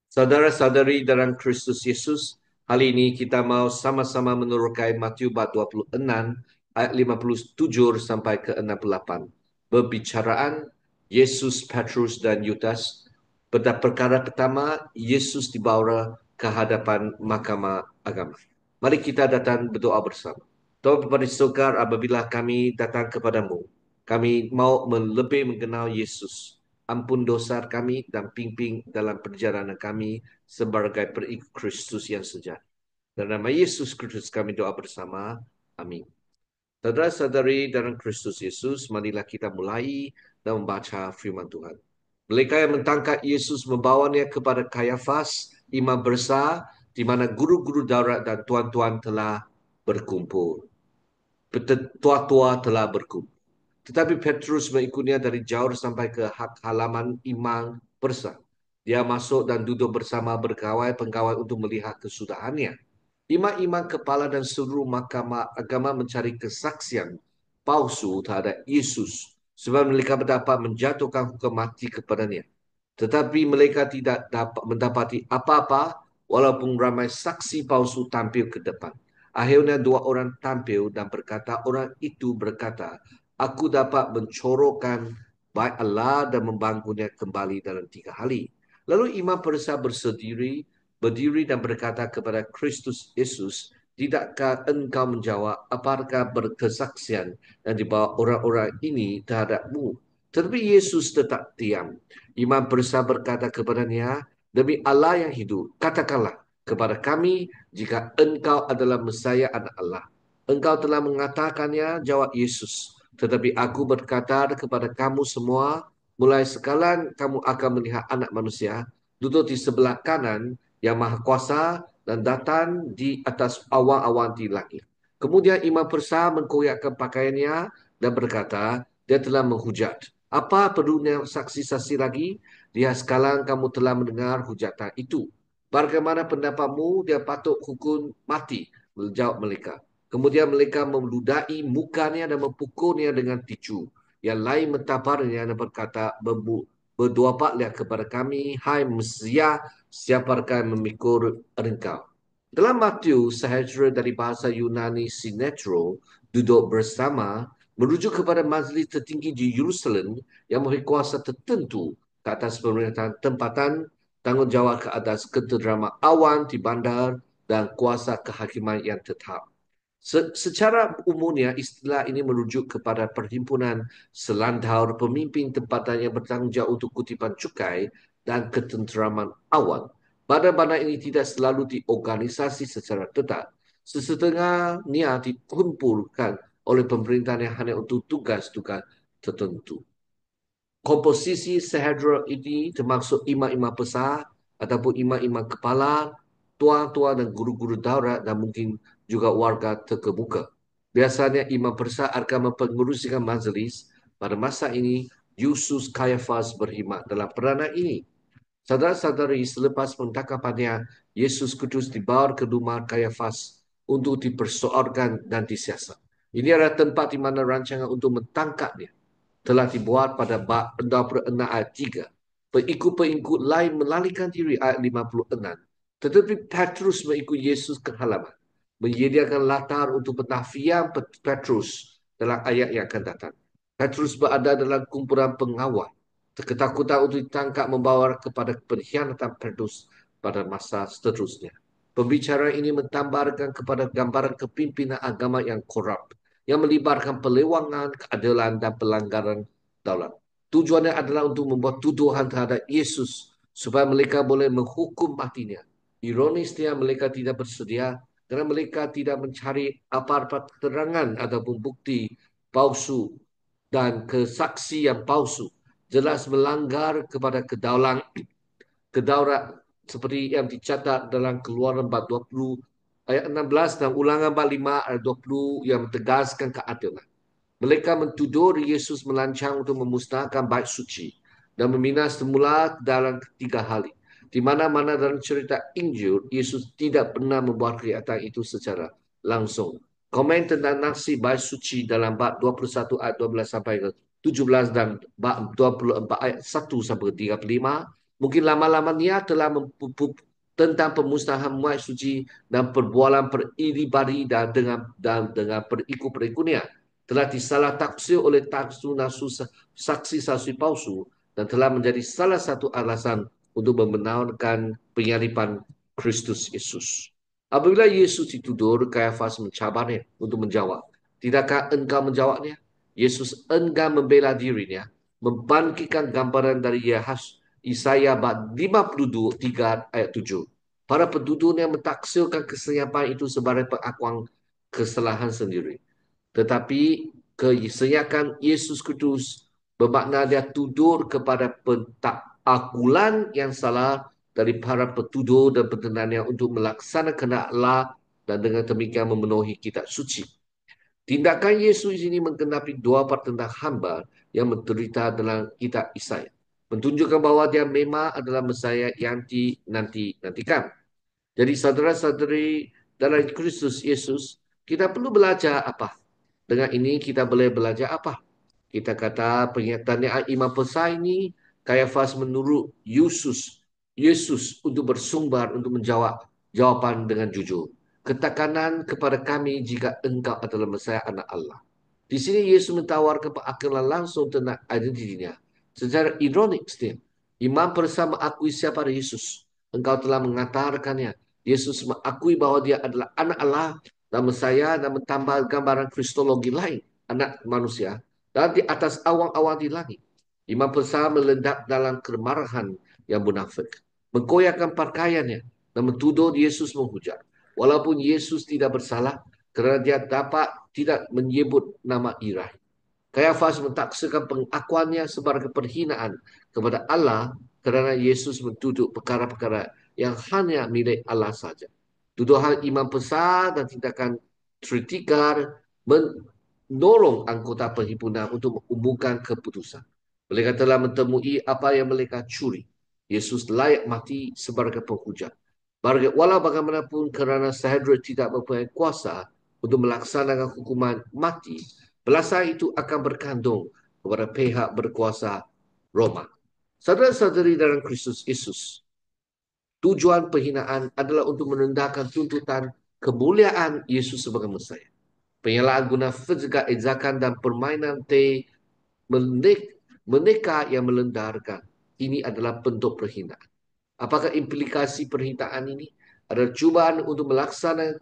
Saudara-saudari dalam Kristus Yesus, hari ini kita mau sama-sama menerokai Matius bab 26 ayat 57 sampai ke 68. Berbicaraan Yesus, Petrus dan Yudas. Pada perkara pertama, Yesus dibawa ke hadapan mahkamah agama. Mari kita datang berdoa bersama. Tuhan Bapa di surga, apabila kami datang kepadamu, kami mau lebih mengenal Yesus. Ampun dosa kami dan pimpin dalam perjalanan kami sebagai perikut Kristus yang sejati. Dalam nama Yesus Kristus kami doa bersama. Amin. Saudara-saudari dalam Kristus Yesus, marilah kita mulai dan membaca firman Tuhan. Mereka yang mentangkap Yesus membawanya kepada Kayafas, imam besar, di mana guru-guru Taurat dan tuan-tuan telah berkumpul. Tua-tua telah berkumpul. Tetapi Petrus mengikutnya dari jauh sampai ke halaman imam besar. Dia masuk dan duduk bersama pengawal untuk melihat kesudahannya. Imam-imam kepala dan seluruh mahkamah agama mencari kesaksian palsu terhadap Yesus sebab mereka dapat menjatuhkan hukum mati kepadanya. Tetapi mereka tidak dapat mendapati apa-apa walaupun ramai saksi palsu tampil ke depan. Akhirnya dua orang tampil dan berkata, orang itu berkata, aku dapat mencorokkan baik Allah dan membangunnya kembali dalam 3 hari. Lalu imam besar berdiri dan berkata kepada Kristus Yesus, tidakkah engkau menjawab apakah berkesaksian yang dibawa orang-orang ini terhadapmu? Tetapi Yesus tetap diam. Imam besar berkata kepadanya, demi Allah yang hidup, katakanlah kepada kami jika engkau adalah Mesaya anak Allah. Engkau telah mengatakannya, jawab Yesus. Tetapi aku berkata kepada kamu semua, mulai sekarang kamu akan melihat anak manusia duduk di sebelah kanan yang maha kuasa dan datang di atas awan-awan di langit. Kemudian imam besar mengkoyakkan pakaiannya dan berkata, dia telah menghujat. Apa perlunya saksi-saksi lagi? Dia sekarang kamu telah mendengar hujatan itu. Bagaimana pendapatmu? Dia patut hukum mati. Menjawab mereka. Kemudian mereka meludahi mukanya dan memukulnya dengan ticu. Yang lain mentaparnya dan berkata, berduapatlah kepada kami, hai Mesia, siapakah yang memikul engkau? Dalam Matius, sahaja dari bahasa Yunani sinetro, duduk bersama, merujuk kepada majlis tertinggi di Yerusalem yang memiliki kuasa tertentu ke atas pemerintahan tempatan, tanggungjawab ke atas ketenteraman awan di bandar, dan kuasa kehakiman yang tetap. Secara umumnya, istilah ini merujuk kepada perhimpunan selandar pemimpin tempatan yang bertanggungjawab untuk kutipan cukai dan ketenteraman awan. Badan-badan ini tidak selalu diorganisasi secara tetap. Sesetengahnya dikumpulkan oleh pemerintahan yang hanya untuk tugas-tugas tertentu. Komposisi sehedra ini termasuk imam-imam besar ataupun imam-imam kepala, tuan-tuan dan guru-guru Taurat dan mungkin juga warga terkemuka. Biasanya imam besar akan mempengurusikan majlis. Pada masa ini, Yusus Kayafas berkhidmat dalam peranan ini. Saudara-saudari, selepas pentangkapannya, Yesus Kudus dibawa ke rumah Kayafas untuk dipersoalkan dan disiasat. Ini adalah tempat di mana rancangan untuk mentangkapnya telah dibuat pada bab 26 ayat 3. Pengikut-pengikut lain melarikan diri ayat 56. Tetapi Petrus mengikut Yesus ke halaman. Menyediakan latar untuk penafian Petrus dalam ayat yang akan datang. Petrus berada dalam kumpulan pengawal. Ketakutan untuk ditangkap membawa kepada pengkhianatan Petrus pada masa seterusnya. Pembicaraan ini mentambarkan kepada gambaran kepimpinan agama yang korup, yang melibatkan pelewangan, keadilan dan pelanggaran daulat. Tujuannya adalah untuk membuat tuduhan terhadap Yesus supaya mereka boleh menghukum matinya. Ironisnya mereka tidak bersedia kerana mereka tidak mencari apa-apa keterangan ataupun bukti palsu dan kesaksi yang palsu. Jelas melanggar kepada kedaulat seperti yang dicatat dalam Keluaran bab 20 ayat 16 dan Ulangan bab 5 ayat 20 yang menegaskan keadilan. Mereka mentuduh Yesus melancang untuk memusnahkan bait suci dan meminang semula dalam 3 hari. Di mana-mana dalam cerita Injil, Yesus tidak pernah membuat kelihatan itu secara langsung. Komen tentang nasib bait suci dalam bab 21 ayat 12 sampai ke 17 dan bab 24 ayat 1 sampai ke 35 Mungkin lama-lama Nia telah tentang pemusnahan muat suci dan perbualan peribadi dan dengan periku-perikunya telah disalah taksir oleh taksu nasu saksi-saksi palsu dan telah menjadi salah satu alasan untuk membenarkan penyaliban Kristus Yesus. Apabila Yesus ditudur, Kayafas mencabarnya untuk menjawab. Tidakkah engkau menjawabnya? Yesus enggan membela dirinya, membangkitkan gambaran dari Yesaya bab 53 ayat 7. Para penduduknya mentaksirkan kesenyapan itu sebagai pengakuan kesalahan sendiri. Tetapi kesenyakan Yesus Kristus bermakna dia tudur kepada pentakulan yang salah dari para petudur dan pentenannya untuk melaksanakan Allah dan dengan demikian memenuhi kitab suci. Tindakan Yesus ini menggenapi dua part tentang hamba yang menderita dalam kitab Isaiah. Menunjukkan bahawa dia memang adalah Mesias yang dinantikan. Jadi saudara-saudari dalam Kristus Yesus, kita perlu belajar apa? Dengan ini kita boleh belajar apa? Kita kata pernyataannya Imam Besar ini, Kayafas menurut Yesus untuk bersumber untuk menjawab jawapan dengan jujur. Ketekanan kepada kami jika engkau adalah Mesias anak Allah. Di sini Yesus mentawarkan pengakuan langsung tentang identitinya. Secara ironik, Imam bersama mengakui siapa Yesus. Engkau telah mengatakannya. Yesus mengakui bahawa dia adalah anak Allah dan Mesias dan mentambah gambaran kristologi lain, anak manusia, dan di atas awan-awan di langit. Imam besar meledak dalam kemarahan yang munafik, mengkoyakkan pakaiannya dan menuduh Yesus menghujat. Walaupun Yesus tidak bersalah, kerana dia dapat tidak menyebut nama Ilahi. Kayafas mentaksirkan pengakuannya sebagai perhinaan kepada Allah kerana Yesus menuduh perkara-perkara yang hanya milik Allah saja. Tuduhan imam besar dan tindakan tritikar menolong anggota perhimpunan untuk mengumumkan keputusan. Mereka telah menemui apa yang mereka curi. Yesus layak mati sebagai penghujat. Walau bagaimanapun kerana Sanhedrin tidak mempunyai kuasa untuk melaksanakan hukuman mati, belasan itu akan berkandung kepada pihak berkuasa Roma. Saudara-saudari dalam Kristus Yesus, tujuan penghinaan adalah untuk menendahkan tuntutan kemuliaan Yesus sebagai Mesias. Penyalaan guna fizikal ejakan dan permainan meneka yang melendarkan. Ini adalah bentuk perhinaan. Apakah implikasi perhintaan ini? Adalah cubaan untuk melaksanakan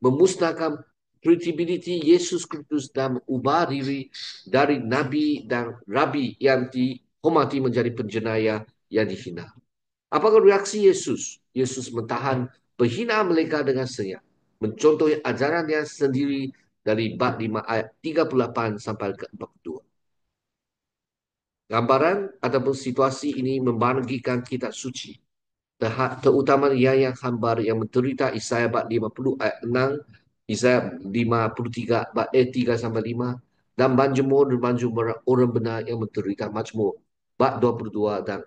memusnahkan credibility Yesus Kristus dan mengubah diri dari Nabi dan Rabi yang dihormati menjadi penjenayah yang dihina. Apakah reaksi Yesus? Yesus mentahan penghinaan mereka dengan senyap. Mencontohi ajarannya sendiri dari bab 5 ayat 38 sampai ke 42. Gambaran ataupun situasi ini membagikan kitab suci, terutama yang hambar yang menderita Isaiah bab 50 ayat 6, Isaiah 53 bab 3 sampai 5, dan banjemur orang benar yang menderita majmur bab 22 dan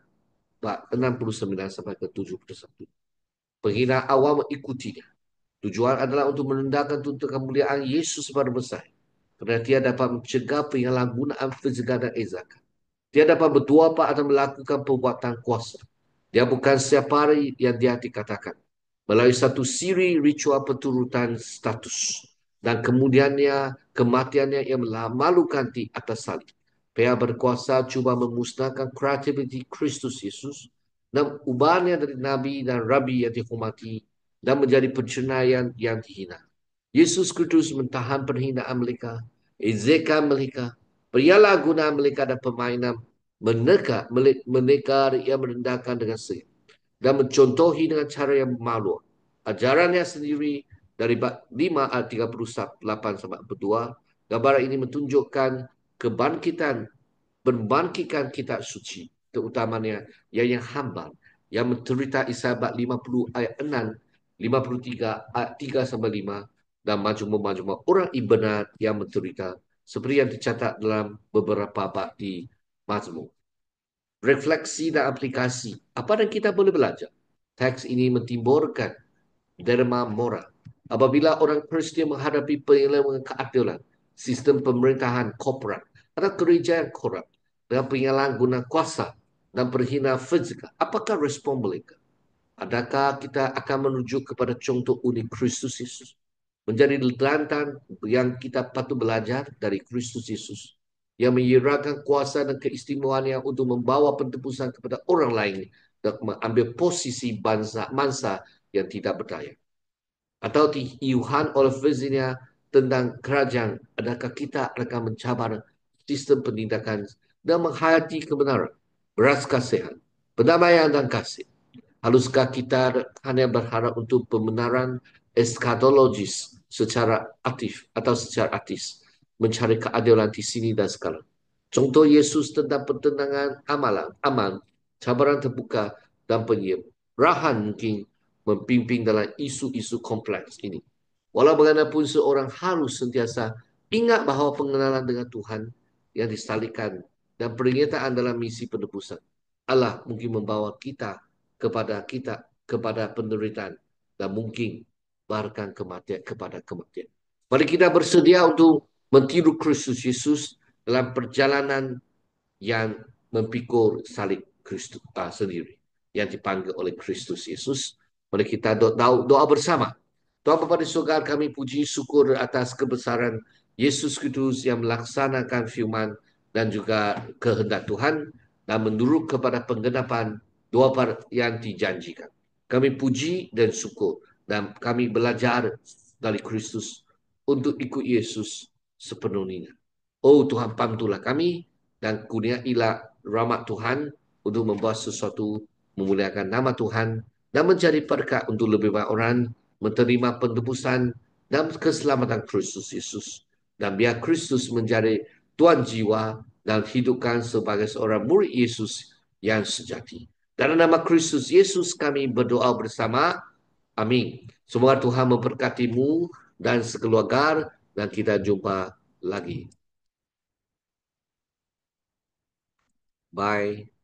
bab 69 sampai ke 71. Penghinaan awam mengikutinya. Tujuan adalah untuk menendahkan tuntutan kemuliaan Yesus pada Mesias. Kerana dia dapat mencegah penyalahgunaan fizikal dan ezakan. Dia dapat bertuapak atau melakukan perbuatan kuasa. Dia bukan siapa yang dia dikatakan. Melalui satu siri ritual penturutan status. Dan kemudiannya, kematiannya yang memalukan di atas salib. Pihak berkuasa cuba memusnahkan kreativiti Kristus Yesus dan ubahnya dari Nabi dan Rabi yang dihormati dan menjadi pencenaian yang dihina. Yesus Kristus mentahan perhinaan mereka, ejekan mereka, penyalahgunaan mereka dan permainan meneka yang merendahkan dengan senyap dan mencontohi dengan cara yang malu. Ajarannya sendiri dari 5 ayat 38 sampai 42, gambaran ini menunjukkan membangkitkan kitab suci, terutamanya yang hamba, yang mencerita Isaiah 50 ayat 6, 53 ayat 3 sampai 5, dan majmur-majmur orang ibadat yang mencerita seperti yang dicatat dalam beberapa bab di Mazmur. Refleksi dan aplikasi. Apa yang kita boleh belajar? Teks ini mentimbulkan derma moral. Apabila orang Kristian menghadapi penyelewengan keadilan, sistem pemerintahan korporat atau gereja yang korup dengan penyalahgunaan kuasa, dan berhina fizikal. Apakah respon mereka? Adakah kita akan menuju kepada contoh unik Kristus Yesus? Menjadi teladan yang kita patut belajar dari Kristus Yesus, yang menyerahkan kuasa dan keistimewaannya untuk membawa pentebusan kepada orang lain dan mengambil posisi bangsa mangsa yang tidak berdaya. Atau tiuhan oleh firzinya tentang kerajaan, adakah kita akan mencabar sistem penindakan dan menghayati kebenaran, beras kasihan, perdamaian dan kasih? Haruskah kita hanya berharap untuk pembenaran eskatologis secara aktif atau secara artis, mencari keadilan di sini dan sekarang? Contoh Yesus tentang pertentangan aman, cabaran terbuka dan penyerahan mungkin mempimpin dalam isu-isu kompleks ini. Walau bagaimanapun seorang harus sentiasa ingat bahawa pengenalan dengan Tuhan yang disalibkan dan pernyataan dalam misi penebusan Allah mungkin membawa kita kepada penderitaan dan mungkin bahkan kematian kepada kematian. Mari kita bersedia untuk mentiru Kristus Yesus dalam perjalanan yang memikul salib Kristus sendiri yang dipanggil oleh Kristus Yesus. Mari kita doa bersama. Tuhan Bapa di surga, kami puji syukur atas kebesaran Yesus Kristus yang melaksanakan firman dan juga kehendak Tuhan dan menurut kepada penggenapan doa yang dijanjikan. Kami puji dan syukur dan kami belajar dari Kristus untuk ikut Yesus sepenuhnya. Oh Tuhan, bantulah kami dan kurniailah rahmat Tuhan untuk membuat sesuatu memuliakan nama Tuhan dan menjadi berkat untuk lebih banyak orang menerima penebusan dan keselamatan Kristus Yesus. Dan biar Kristus menjadi Tuan jiwa dan hidupkan sebagai seorang murid Yesus yang sejati. Dalam nama Kristus Yesus kami berdoa bersama. Amin. Semoga Tuhan memberkatimu dan sekeluarga dan kita jumpa lagi. Bye.